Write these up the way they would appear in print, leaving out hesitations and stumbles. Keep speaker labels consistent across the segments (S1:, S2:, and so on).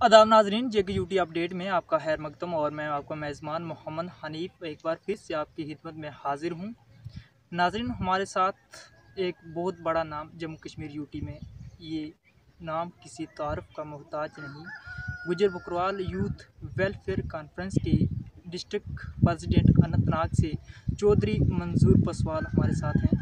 S1: आदाब नाजरीन, जेके UT update में आपका खैर मकदम और मैं आपका मेज़बान मोहम्मद हनीफ एक बार फिर से आपकी खिदमत में हाजिर हूँ। नाजरीन, हमारे साथ एक बहुत बड़ा नाम जम्मू कश्मीर यूटी में, ये नाम किसी तारुफ का मोहताज नहीं। गुजर बकरवाल यूथ वेलफेयर कॉन्फ्रेंस के डिस्ट्रिक्ट प्रेसिडेंट अनंतनाग से चौधरी मंजूर पसवाल हमारे साथ हैं।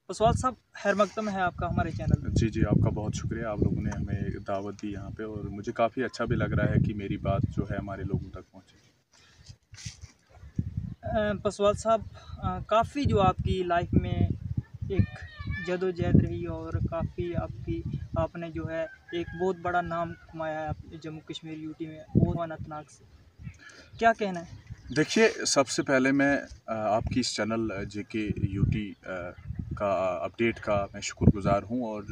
S1: पसवाल साहब, खैर मकदम है आपका हमारे चैनल में।
S2: जी, आपका बहुत शुक्रिया। आप लोगों ने हमें दावत दी यहाँ पे, और मुझे काफ़ी अच्छा भी लग रहा है कि मेरी बात जो है हमारे लोगों तक पहुँचे।
S1: पसवाल साहब, काफ़ी जो आपकी लाइफ में एक जदोजहद रही और काफ़ी आपने जो है एक बहुत बड़ा नाम कमाया है जम्मू कश्मीर यूटी में, वो अनंतनाग से, क्या कहना है?
S2: देखिए, सबसे पहले मैं आपकी इस चैनल जेके यूटी का अपडेट का मैं शुक्रगुज़ार हूँ। और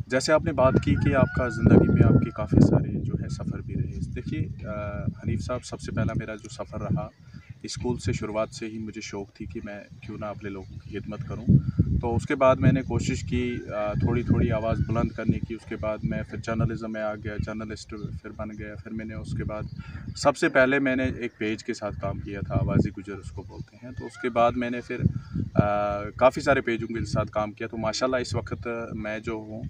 S2: जैसे आपने बात की कि आपका ज़िंदगी में आपके काफ़ी सारे जो है सफ़र भी रहे। देखिए हनीफ साहब, सबसे पहला मेरा जो सफ़र रहा, स्कूल से शुरुआत से ही मुझे शौक़ थी कि मैं क्यों ना अपने लोगों की खिदमत करूं। तो उसके बाद मैंने कोशिश की थोड़ी थोड़ी आवाज़ बुलंद करने की। उसके बाद मैं फिर जर्नलिज़म में आ गया, जर्नलिस्ट फिर बन गया। फिर मैंने उसके बाद सबसे पहले मैंने एक पेज के साथ काम किया था, आवाज़ी गुजर उसको बोलते हैं। तो उसके बाद मैंने फिर काफ़ी सारे पेजों के साथ काम किया। तो माशाल्लाह इस वक्त मैं जो हूँ,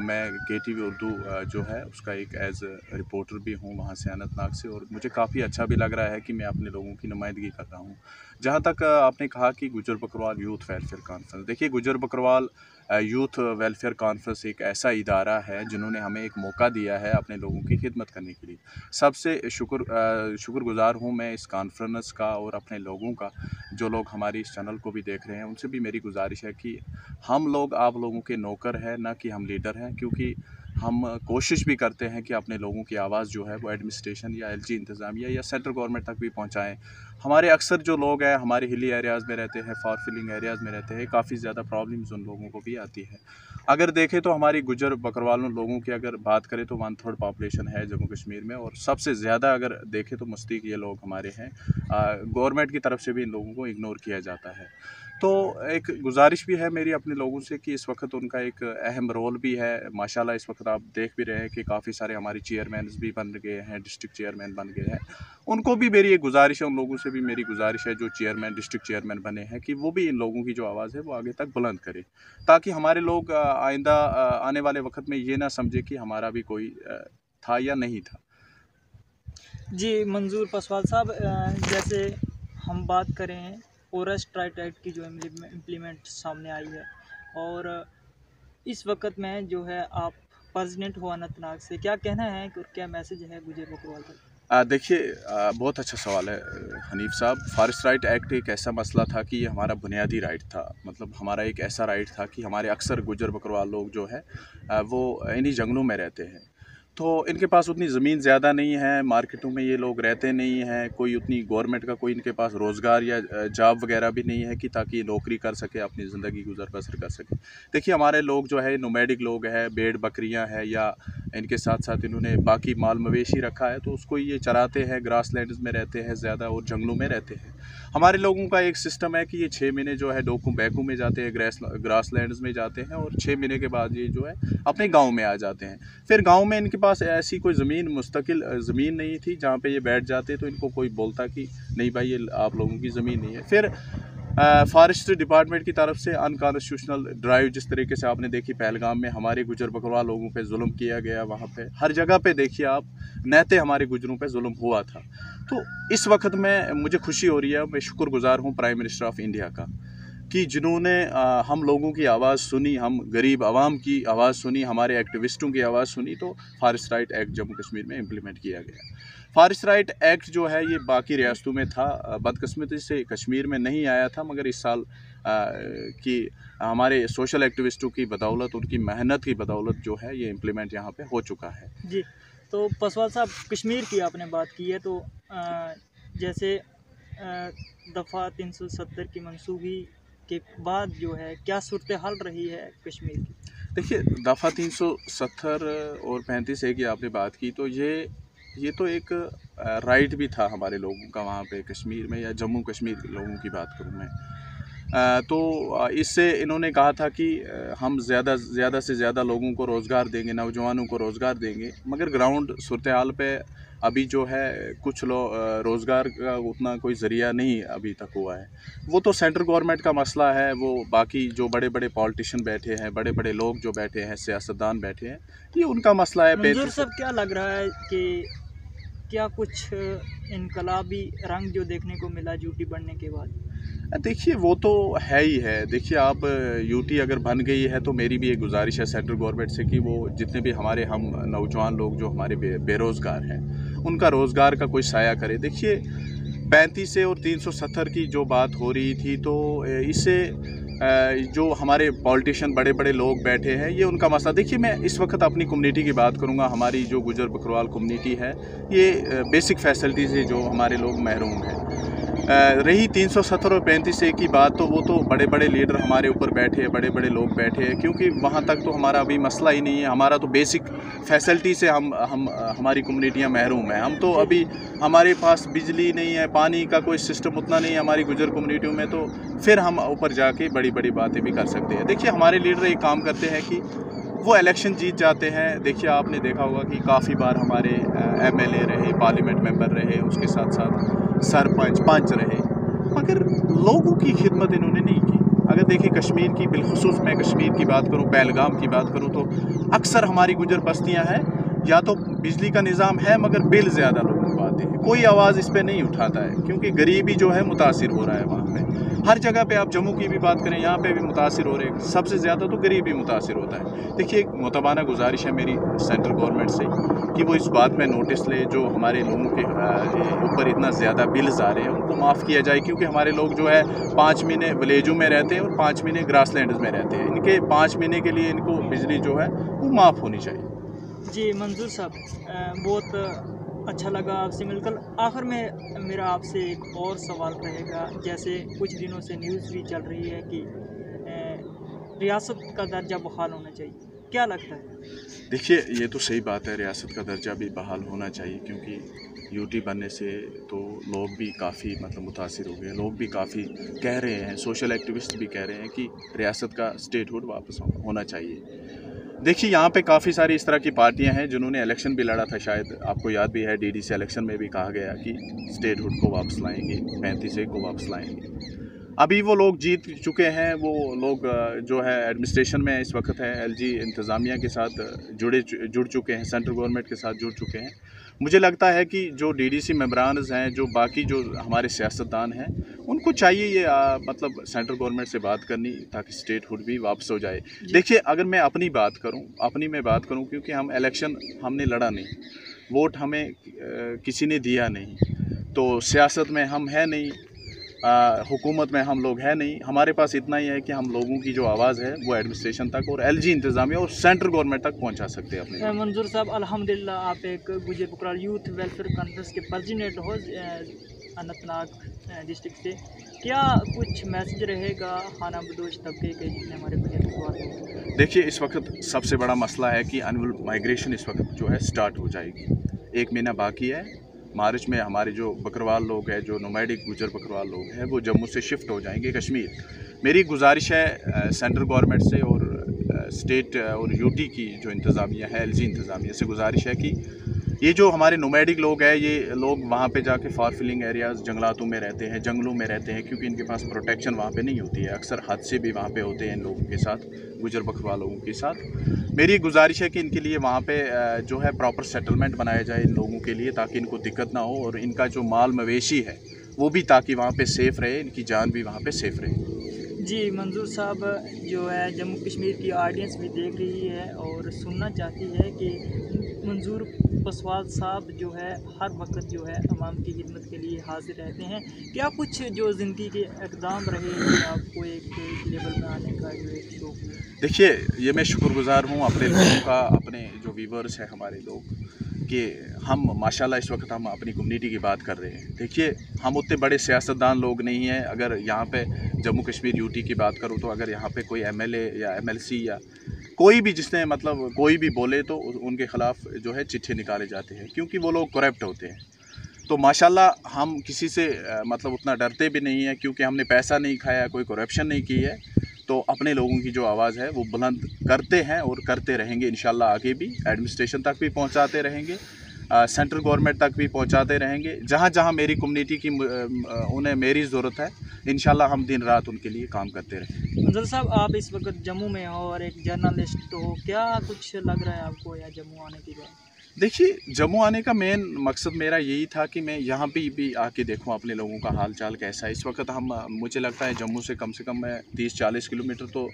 S2: मैं केटीवी उर्दू जो है उसका एक एज रिपोर्टर भी हूँ वहाँ से, अनंतनाग से। और मुझे काफ़ी अच्छा भी लग रहा है कि मैं अपने लोगों की नुमाइंदगी कर रहा हूँ। जहाँ तक आपने कहा कि गुजर बकरवाल यूथ वेलफेयर कॉन्फ्रेंस, देखिए गुजर बकरवाल यूथ वेलफेयर कॉन्फ्रेंस एक ऐसा इदारा है जिन्होंने हमें एक मौका दिया है अपने लोगों की खिदमत करने के लिए। सबसे शुक्रगुज़ार हूँ मैं इस कॉन्फ्रेंस का और अपने लोगों का। जो लोग हमारी इस चैनल को भी देख रहे हैं, उनसे भी मेरी गुजारिश है कि हम लोग आप लोगों के नौकर हैं, ना कि हम लीडर हैं। क्योंकि हम कोशिश भी करते हैं कि अपने लोगों की आवाज़ जो है वो एडमिनिस्ट्रेशन या एलजी इंतज़ामिया या सेंट्रल गवर्नमेंट तक भी पहुंचाएं। हमारे अक्सर जो लोग हैं हमारे हिली एरियाज़ में रहते हैं, फार फिलिंग एरियाज़ में रहते हैं, काफ़ी ज़्यादा प्रॉब्लम्स उन लोगों को भी आती है। अगर देखें तो हमारी गुजर बकरवाल लोगों की अगर बात करें तो 1/3 पॉपुलेशन है जम्मू कश्मीर में, और सबसे ज़्यादा अगर देखें तो मुस्तक ये लोग हमारे हैं। गवर्नमेंट की तरफ से भी इन लोगों को इग्नोर किया जाता है। तो एक गुजारिश भी है मेरी अपने लोगों से कि इस वक्त उनका एक अहम रोल भी है। माशाल्लाह इस वक्त आप देख भी रहे हैं कि काफ़ी सारे हमारे चेयरमैन भी बन गए हैं, डिस्ट्रिक्ट चेयरमैन बन गए हैं। उनको भी मेरी एक गुजारिश है, उन लोगों से भी मेरी गुजारिश है जो चेयरमैन डिस्ट्रिक्ट चेयरमैन बने हैं, कि वो भी इन लोगों की जो आवाज़ है वो आगे तक बुलंद करे, ताकि हमारे लोग आइंदा आने वाले वक्त में ये ना समझे कि हमारा भी कोई था या नहीं था।
S1: जी मंजूर पसवाल साहब, जैसे हम बात करें फॉरेस्ट राइट एक्ट की जो इम्प्लीमेंट सामने आई है, और इस वक्त में जो है आप प्रेसिडेंट हो अनंतनाग से, क्या कहना है और क्या मैसेज है गुजर बकरवाल तक?
S2: देखिए, बहुत अच्छा सवाल है हनीफ साहब। फॉरेस्ट राइट एक्ट एक ऐसा मसला था कि ये हमारा बुनियादी राइट था। मतलब हमारा एक ऐसा राइट था कि हमारे अक्सर गुजर बकरवाल लोग जो है वो इन्हीं जंगलों में रहते हैं। तो इनके पास उतनी ज़मीन ज़्यादा नहीं है, मार्केटों में ये लोग रहते नहीं हैं, कोई उतनी गवर्नमेंट का कोई इनके पास रोज़गार या जॉब वगैरह भी नहीं है कि ताकि नौकरी कर सके, अपनी ज़िंदगी गुजर बसर कर सके। देखिए हमारे लोग जो है नोमैडिक लोग हैं, भेड़ बकरियां हैं, या इनके साथ साथ इन्होंने बाकी माल मवेशी रखा है, तो उसको ये चराते हैं, ग्रास लैंड्स में रहते हैं ज़्यादा और जंगलों में रहते हैं। हमारे लोगों का एक सिस्टम है कि ये 6 महीने जो है डोकू बैकू में जाते हैं, ग्रास लैंड्स में जाते हैं, और 6 महीने के बाद ये जो है अपने गाँव में आ जाते हैं। फिर गाँव में इनके पास ऐसी कोई ज़मीन, मुस्तकिल ज़मीन नहीं थी जहाँ पे ये बैठ जाते, तो इनको कोई बोलता कि नहीं भाई ये आप लोगों की ज़मीन नहीं है। फिर फॉरेस्ट डिपार्टमेंट की तरफ से अनकॉन्स्टिट्यूशनल ड्राइव, जिस तरीके से आपने देखी पहलगाम में हमारे गुजर बकरवाल लोगों पे जुल्म किया गया, वहाँ पे हर जगह पे देखिए आप, नहते हमारे गुजरों पे जुल्म हुआ था। तो इस वक्त में मुझे खुशी हो रही है, मैं शुक्रगुजार हूँ प्राइम मिनिस्टर ऑफ इंडिया का, कि जिन्होंने हम लोगों की आवाज़ सुनी, हम गरीब आवाम की आवाज़ सुनी, हमारे एक्टिविस्टों की आवाज़ सुनी, तो forest right act Jammu Kashmir में इम्प्लीमेंट किया गया। फॉरेस्ट राइट एक्ट जो है ये बाकी रियासतों में था, बदकिस्मती से कश्मीर में नहीं आया था, मगर इस साल कि हमारे सोशल एक्टिविस्टों की बदौलत, उनकी मेहनत की बदौलत जो है ये इम्प्लीमेंट यहाँ पे हो चुका है।
S1: जी, तो पसवाल साहब, कश्मीर की आपने बात की है, तो जैसे दफ़ा 370 की मनसूखी के बाद जो है क्या सूरत हाल रही है कश्मीर की?
S2: देखिए, दफ़ा 370 और 35A की आपने बात की, तो ये तो एक राइट भी था हमारे लोगों का वहाँ पे कश्मीर में, या जम्मू कश्मीर के लोगों की बात करूँ मैं, तो इससे इन्होंने कहा था कि हम ज़्यादा से ज़्यादा लोगों को रोज़गार देंगे, नौजवानों को रोज़गार देंगे, मगर ग्राउंड सूरत हाल पे अभी जो है कुछ रोज़गार का उतना कोई ज़रिया नहीं अभी तक हुआ है। वो तो सेंट्रल गवर्नमेंट का मसला है, वो बाकी जो बड़े बड़े पॉलिटिशियन बैठे हैं, बड़े बड़े लोग जो बैठे हैं, सियासतदान बैठे हैं, ये उनका मसला है।
S1: मंजूर साहब, क्या लग रहा है कि क्या कुछ इनकलाबी रंग जो देखने को मिला यूटी बनने के बाद?
S2: देखिए वो तो है ही है। देखिए आप यूटी अगर बन गई है तो मेरी भी एक गुजारिश है सेंट्रल गवर्नमेंट से कि वो जितने भी हमारे हम नौजवान लोग जो हमारे बेरोज़गार हैं उनका रोज़गार का कोई साया करे। देखिए 35 से और 370 की जो बात हो रही थी, तो इससे जो हमारे पॉलिटिशियन बड़े बड़े लोग बैठे हैं, ये उनका मसला। देखिए मैं इस वक्त अपनी कम्युनिटी की बात करूँगा। हमारी जो गुजर बकरवाल कम्युनिटी है, ये बेसिक फैसिलिटी से जो हमारे लोग महरूम हैं। रही 370 और 35A की बात, तो वो तो बड़े बड़े लीडर हमारे ऊपर बैठे हैं, बड़े बड़े लोग बैठे हैं, क्योंकि वहाँ तक तो हमारा अभी मसला ही नहीं है। हमारा तो बेसिक फैसिलिटी से हम हमारी कम्युनिटियाँ महरूम हैं। हम तो अभी हमारे पास बिजली नहीं है, पानी का कोई सिस्टम उतना नहीं है हमारी गुजर कम्युनिटियों में, तो फिर हम ऊपर जाके बड़ी बड़ी बातें भी कर सकते हैं। देखिए हमारे लीडर एक काम करते हैं कि वो इलेक्शन जीत जाते हैं। देखिए आपने देखा होगा कि काफ़ी बार हमारे MLA रहे, पार्लियामेंट मेंबर रहे, उसके साथ साथ सरपंच पंच रहे, मगर लोगों की खिदमत इन्होंने नहीं की। अगर देखिए कश्मीर की, बिलखुसूस मैं कश्मीर की बात करूं, पहलगाम की बात करूं, तो अक्सर हमारी गुजर बस्तियां हैं, या तो बिजली का निज़ाम है मगर बिल ज़्यादा लोगों को आते हैं, कोई आवाज़ इस पर नहीं उठाता है, क्योंकि गरीबी जो है मुतासिर हो रहा है वहाँ पे। हर जगह पे आप जम्मू की भी बात करें, यहाँ पे भी मुतासिर हो रहे हैं, सबसे ज़्यादा तो गरीबी मुतासिर होता है। देखिए एक मुतबाना गुजारिश है मेरी सेंट्रल गवर्नमेंट से कि वो इस बात में नोटिस ले, जो हमारे लोगों के ऊपर इतना ज़्यादा बिल्स आ रहे हैं उनको माफ़ किया जाए, क्योंकि हमारे लोग जो है 5 महीने विलेजों में रहते हैं और 5 महीने ग्रासलैंड्स में रहते हैं। इनके 5 महीने के लिए इनको बिजली जो है वो माफ़ होनी चाहिए।
S1: जी मंजूर साहब, बहुत अच्छा लगा आपसे मिलकर। आखिर में मेरा आपसे एक और सवाल रहेगा। जैसे कुछ दिनों से न्यूज़ भी चल रही है कि रियासत का दर्जा बहाल होना चाहिए, क्या लगता है?
S2: देखिए ये तो सही बात है, रियासत का दर्जा भी बहाल होना चाहिए, क्योंकि यूटी बनने से तो लोग भी काफ़ी मुतासिर हो गए। लोग भी काफ़ी कह रहे हैं, सोशल एक्टिविस्ट भी कह रहे हैं कि रियासत का स्टेटहुड वापस होना चाहिए। देखिए यहाँ पे काफ़ी सारी इस तरह की पार्टियां हैं जिन्होंने इलेक्शन भी लड़ा था, शायद आपको याद भी है, DDC इलेक्शन में भी कहा गया कि स्टेटहुड को वापस लाएंगे, 35A को वापस लाएंगे। अभी वो लोग जीत चुके हैं, वो लोग जो है एडमिनिस्ट्रेशन में इस वक्त है, LG इंतज़ामिया के साथ जुड़ चुके हैं, सेंट्रल गवर्नमेंट के साथ जुड़ चुके हैं। मुझे लगता है कि जो DDC मेंबरान हैं, जो बाकी जो हमारे सियासतदान हैं, उनको चाहिए ये सेंट्रल गवर्नमेंट से बात करनी, ताकि स्टेटहुड भी वापस हो जाए। देखिए अगर मैं अपनी बात करूं, क्योंकि हम इलेक्शन हमने लड़ा नहीं, वोट हमें किसी ने दिया नहीं, तो सियासत में हम है नहीं, हुकूमत में हम लोग है नहीं। हमारे पास इतना ही है कि हम लोगों की जो आवाज़ है वो एडमिनिस्ट्रेशन तक और LG इंतज़ामिया और सेंट्रल गवर्नमेंट तक पहुंचा सकते हैं अपने।
S1: मंजूर साहब, अल्हम्दुलिल्लाह आप एक गुजर बकरवाल यूथ वेलफेयर कॉन्फ्रेंस के प्रेसिडेंट हो अनंतनाग डिस्ट्रिक्ट से। क्या कुछ मैसेज रहेगा खाना बदोश तबके के जितने हमारे गुजर बकरवाल हैं?
S2: देखिए इस वक्त सबसे बड़ा मसला है कि एनुअल माइग्रेशन इस वक्त जो है स्टार्ट हो जाएगी। 1 महीना बाकी है। मार्च में हमारे जो बकरवाल लोग हैं, जो नोमैडिक गुजर बकरवाल लोग हैं, वो जम्मू से शिफ्ट हो जाएंगे कश्मीर। मेरी गुजारिश है सेंट्रल गवर्नमेंट से और स्टेट और यूटी की जो इंतज़ामिया है, LG इंतज़ामिया से गुजारिश है कि ये जो हमारे नोमैडिक लोग हैं, ये लोग वहाँ पे जाके फार फिलिंग एरियाज़, जंगलातों में रहते हैं, जंगलों में रहते हैं, क्योंकि इनके पास प्रोटेक्शन वहाँ पे नहीं होती है। अक्सर हादसे भी वहाँ पे होते हैं इन लोगों के साथ, गुजर बकरवाल लोगों के साथ। मेरी गुजारिश है कि इनके लिए वहाँ पे जो है प्रॉपर सेटलमेंट बनाया जाए इन लोगों के लिए, ताकि इनको दिक्कत ना हो, और इनका जो माल मवेशी है वो भी ताकि वहाँ पे सेफ़ रहे, इनकी जान भी वहाँ पे सेफ़ रहे।
S1: जी मंजूर साहब, जो है जम्मू कश्मीर की ऑडियंस भी देख रही है और सुनना चाहती है कि मंजूर पसवाल साहब जो है हर वक्त जो है अवाम की खिदमत के लिए हाजिर रहते हैं। क्या कुछ जो ज़िंदगी के इक़दाम रहे आपको एक लेवल में आने का जो एक शौक़ है?
S2: देखिए ये मैं शुक्रगुज़ार हूँ अपने लोगों का, अपने जो व्यूवर्स हैं हमारे लोग, कि हम माशाल्लाह इस वक्त हम अपनी कम्युनिटी की बात कर रहे हैं। देखिए हम उतने बड़े सियासतदान लोग नहीं हैं। अगर यहाँ पे जम्मू कश्मीर यूटी की बात करूँ, तो अगर यहाँ पे कोई MLA या MLC या कोई भी जिसने कोई भी बोले, तो उनके ख़िलाफ़ जो है चिट्ठे निकाले जाते हैं, क्योंकि वो लोग करप्ट होते हैं। तो माशाल्लाह हम किसी से मतलब उतना डरते भी नहीं है, क्योंकि हमने पैसा नहीं खाया, कोई करप्शन नहीं की है। तो अपने लोगों की जो आवाज़ है वो बुलंद करते हैं और करते रहेंगे इंशाल्लाह। आगे भी एडमिनिस्ट्रेशन तक भी पहुंचाते रहेंगे, सेंट्रल गवर्नमेंट तक भी पहुंचाते रहेंगे। जहां जहां मेरी कम्युनिटी की उन्हें मेरी ज़रूरत है, इंशाल्लाह हम दिन रात उनके लिए काम करते रहेंगे।
S1: मंजर साहब, आप इस वक्त जम्मू में हो और एक जर्नलिस्ट हो, क्या कुछ लग रहा है आपको या जम्मू आने के बाद?
S2: देखिए, जम्मू आने का मेन मकसद मेरा यही था कि मैं यहाँ पे भी आके देखूँ अपने लोगों का हाल चाल कैसा है। इस वक्त हम मुझे लगता है जम्मू से कम मैं 30-40 किलोमीटर तो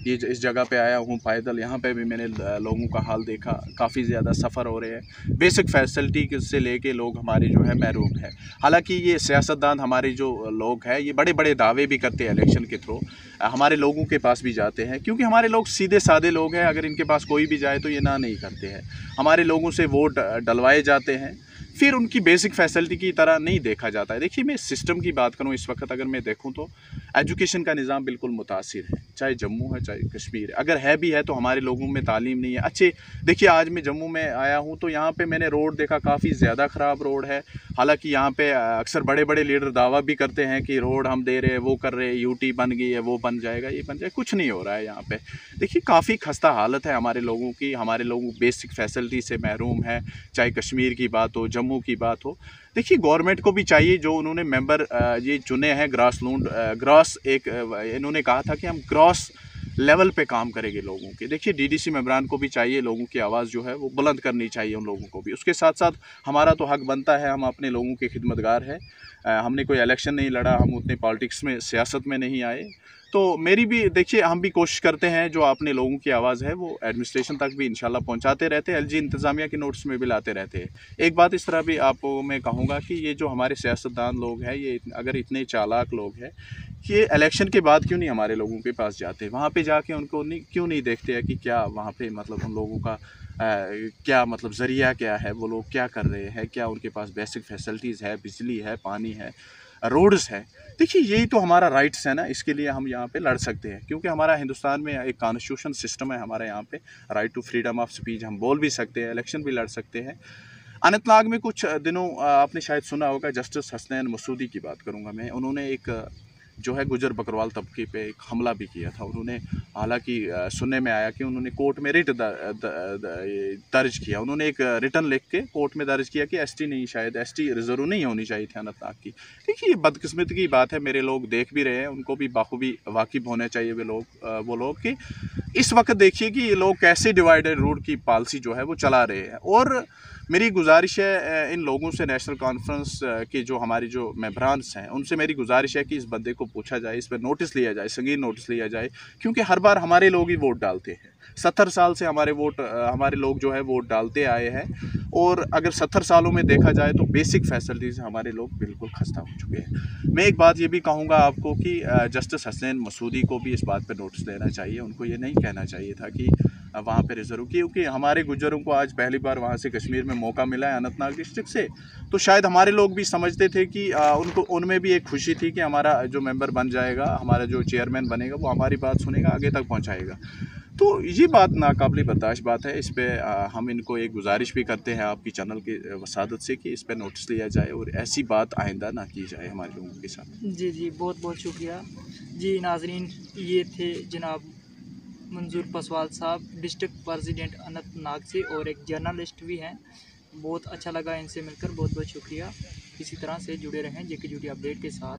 S2: ये इस जगह पे आया हूँ पैदल। यहाँ पे भी मैंने लोगों का हाल देखा, काफ़ी ज़्यादा सफ़र हो रहे हैं। बेसिक फैसिलिटी से लेके लोग हमारे जो है महरूम है। हालांकि ये सियासतदान हमारे जो लोग हैं ये बड़े बड़े दावे भी करते हैं इलेक्शन के थ्रू, हमारे लोगों के पास भी जाते हैं, क्योंकि हमारे लोग सीधे साधे लोग हैं। अगर इनके पास कोई भी जाए तो ये ना नहीं करते हैं। हमारे लोगों से वोट डलवाए जाते हैं, फिर उनकी बेसिक फैसिलिटी की तरह नहीं देखा जाता है। देखिए, मैं सिस्टम की बात करूं, इस वक्त अगर मैं देखूं तो एजुकेशन का निज़ाम बिल्कुल मुतासिर है, चाहे जम्मू है चाहे कश्मीर है। अगर है भी है तो हमारे लोगों में तालीम नहीं है। अच्छे देखिए, आज मैं जम्मू में आया हूं तो यहाँ पे मैंने रोड देखा, काफ़ी ज़्यादा ख़राब रोड है। हालांकि यहाँ पे अक्सर बड़े बड़े लीडर दावा भी करते हैं कि रोड हम दे रहे हैं, वो कर रहे हैं, यूटी बन गई है, वो बन जाएगा, ये बन जाएगा। कुछ नहीं हो रहा है यहाँ पे। देखिए, काफ़ी खस्ता हालत है हमारे लोगों की। हमारे लोग बेसिक फैसिलिटी से महरूम है, चाहे कश्मीर की बात हो, जम्मू की बात हो। देखिए, गवर्नमेंट को भी चाहिए, जो उन्होंने मेंबर ये चुने हैं ग्रास एक इन्होंने कहा था कि हम ग्रास लेवल पे काम करेंगे लोगों के। देखिए, डीडीसी मेंबरान को भी चाहिए लोगों की आवाज़ जो है वो बुलंद करनी चाहिए उन लोगों को भी। उसके साथ साथ हमारा तो हक बनता है, हम अपने लोगों के खिदमतगार हैं। हमने कोई इलेक्शन नहीं लड़ा, हम उतने पॉलिटिक्स में सियासत में नहीं आए। तो मेरी भी देखिए, हम भी कोशिश करते हैं जो अपने लोगों की आवाज़ है वो एडमिनिस्ट्रेशन तक भी इंशाल्लाह पहुंचाते रहते हैं। एलजी इंतज़ामिया की नोट्स में भी लाते रहते हैं। एक बात इस तरह भी आपको मैं कहूँगा कि ये जो हमारे सियासतदान लोग हैं, ये अगर इतने चालाक लोग हैं, ये इलेक्शन के बाद क्यों नहीं हमारे लोगों के पास जाते, वहाँ पे जाके उनको क्यों नहीं देखते हैं कि क्या वहाँ पे मतलब उन लोगों का क्या मतलब ज़रिया क्या है, वो लोग क्या कर रहे हैं, क्या उनके पास बेसिक फैसिलिटीज़ है, बिजली है, पानी है, रोड्स है। देखिए, यही तो हमारा राइट्स है ना, इसके लिए हम यहाँ पे लड़ सकते हैं, क्योंकि हमारा हिंदुस्तान में एक कॉन्स्टिट्यूशन सिस्टम है हमारे यहाँ पे, right to freedom of speech, हम बोल भी सकते हैं, इलेक्शन भी लड़ सकते हैं। अनंतनाग में कुछ दिनों आपने शायद सुना होगा, जस्टिस हसनैन मसूदी की बात करूँगा मैं। उन्होंने एक जो है गुजर बकरवाल तबके पे एक हमला भी किया था। उन्होंने हालांकि सुनने में आया कि उन्होंने कोर्ट में रिट दर्ज किया। उन्होंने एक रिटर्न लिख के कोर्ट में दर्ज किया कि एसटी नहीं, शायद एसटी रिजर्व नहीं होनी चाहिए थी अनंतनाग की। देखिए, ये बदकिस्मती की बात है। मेरे लोग देख भी रहे हैं, उनको भी बाखूबी वाकिफ होने चाहिए वो लोग कि इस वक्त देखिए कि ये लोग कैसे डिवाइडेड रूल की पॉलिसी जो है वो चला रहे हैं। और मेरी गुजारिश है इन लोगों से, नेशनल कॉन्फ्रेंस के जो हमारी जो मेंबरान्स हैं, उनसे मेरी गुजारिश है कि इस बंदे को पूछा जाए, इस पर नोटिस लिया जाए, संगीन नोटिस लिया जाए, क्योंकि हर बार हमारे लोग ही वोट डालते हैं। 70 साल से हमारे लोग जो है वोट डालते आए हैं। और अगर 70 सालों में देखा जाए तो बेसिक फैसिलिटीज़ हमारे लोग बिल्कुल खस्ता हो चुके हैं। मैं एक बात ये भी कहूँगा आपको कि जस्टिस हसनैन मसूदी को भी इस बात पर नोटिस देना चाहिए। उनको ये नहीं कहना चाहिए था कि वहाँ पे रिजर्व, क्योंकि हमारे गुज्जरों को आज पहली बार वहाँ से कश्मीर में मौका मिला है अनंतनाग डिस्ट्रिक्ट से। तो शायद हमारे लोग भी समझते थे कि उनको उनमें भी एक खुशी थी कि हमारा जो मेंबर बन जाएगा, हमारा जो चेयरमैन बनेगा, वो हमारी बात सुनेगा, आगे तक पहुँचाएगा। तो ये बात नाकाबिले बर्दाश्त बात है। इस पर हम इनको एक गुजारिश भी करते हैं आपकी चैनल की वसादत से कि इस पर नोटिस लिया जाए और ऐसी बात आइंदा ना की जाए हमारे लोगों के साथ।
S1: जी जी, बहुत बहुत शुक्रिया। जी नाजरीन, ये थे जनाब मंजूर पसवाल साहब, डिस्ट्रिक्ट प्रेसिडेंट अनंतनाग से और एक जर्नलिस्ट भी हैं। बहुत अच्छा लगा इनसे मिलकर, बहुत बहुत शुक्रिया। इसी तरह से जुड़े रहें जेके ड्यूटी अपडेट के साथ।